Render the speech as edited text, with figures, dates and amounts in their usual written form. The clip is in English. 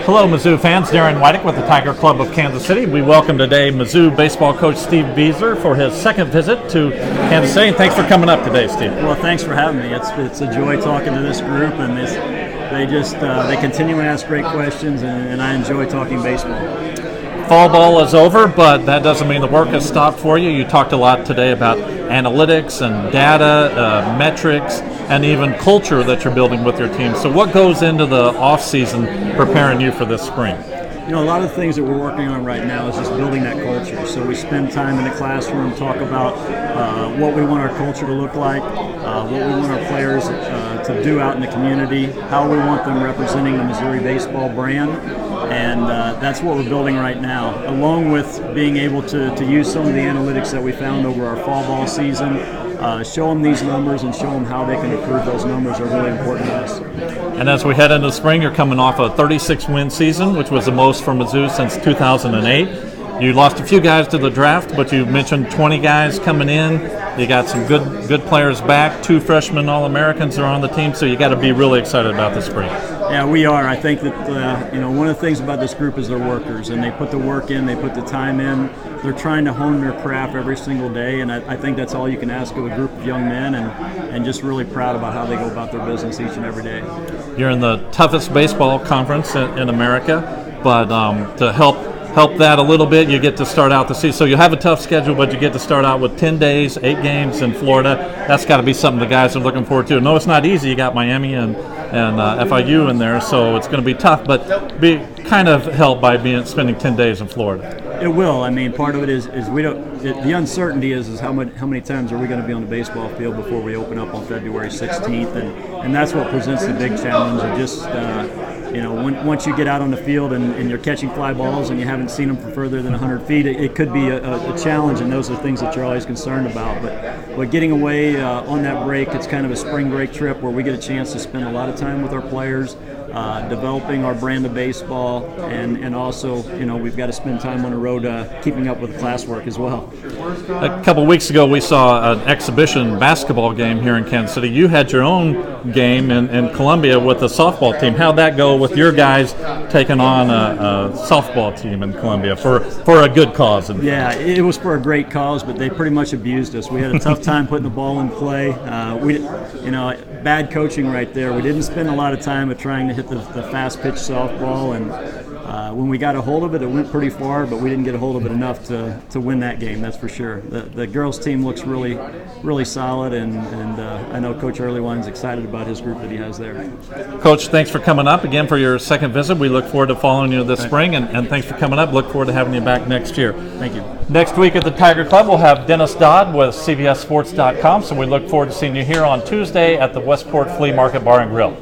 Hello, Mizzou fans. Darren Whitick with the Tiger Club of Kansas City. We welcome today Mizzou baseball coach Steve Bieser for his second visit to Kansas City. Thanks for coming up today, Steve. Well, thanks for having me. It's a joy talking to this group, and they continue to ask great questions, and I enjoy talking baseball. Fall ball is over, but that doesn't mean the work has stopped for you. You talked a lot today about analytics and data, metrics, and even culture that you're building with your team. So what goes into the off-season preparing you for this spring? You know, a lot of the things that we're working on right now is just building that culture. So we spend time in the classroom, talk about what we want our culture to look like, what we want our players to do out in the community, how we want them representing the Missouri baseball brand. And that's what we're building right now, along with being able to use some of the analytics that we found over our fall ball season, show them these numbers and show them how they can improve those numbers are really important to us. And as we head into the spring, you're coming off a 36-win season, which was the most for Mizzou since 2008. You lost a few guys to the draft, but you mentioned 20 guys coming in. You got some good players back. 2 freshman All-Americans are on the team, so you got to be really excited about the spring. Yeah, we are. I think that one of the things about this group is they're workers, and they put the work in, they put the time in. They're trying to hone their craft every single day, and I think that's all you can ask of a group of young men, and just really proud about how they go about their business each and every day. You're in the toughest baseball conference in America, but to help that a little bit, you get to start out the season. So you have a tough schedule, but you get to start out with 10 days, 8 games in Florida. That's got to be something the guys are looking forward to. No, it's not easy. You got Miami and FIU in there, so it's going to be tough, but be kind of helped by spending 10 days in Florida. It will. I mean, part of it is we don't. The uncertainty is how many times are we going to be on the baseball field before we open up on February 16th, and that's what presents the big challenge of just. Once you get out on the field and you're catching fly balls and you haven't seen them for further than 100 feet, it could be a challenge, and those are things that you're always concerned about. But getting away on that break, it's kind of a spring break trip where we get a chance to spend a lot of time with our players, developing our brand of baseball, and also, we've got to spend time on the road keeping up with the classwork as well. A couple weeks ago, we saw an exhibition basketball game here in Kansas City. You had your own game in Columbia with the softball team. How'd that go with your guys taking on a softball team in Columbia for a good cause? Yeah, it was for a great cause, but they pretty much abused us. We had a tough time putting the ball in play. Bad coaching right there. We didn't spend a lot of time trying to hit the fast pitch softball, and when we got a hold of it, it went pretty far, but we didn't get a hold of it enough to win that game, that's for sure. The girls' team looks really, really solid, and I know Coach Earlywine's excited about his group that he has there. Coach, thanks for coming up again for your second visit. We look forward to following you this spring, and thanks for coming up. Look forward to having you back next year. Thank you. Next week at the Tiger Club, we'll have Dennis Dodd with CBSSports.com, so we look forward to seeing you here on Tuesday at the Westport Flea Market Bar and Grill.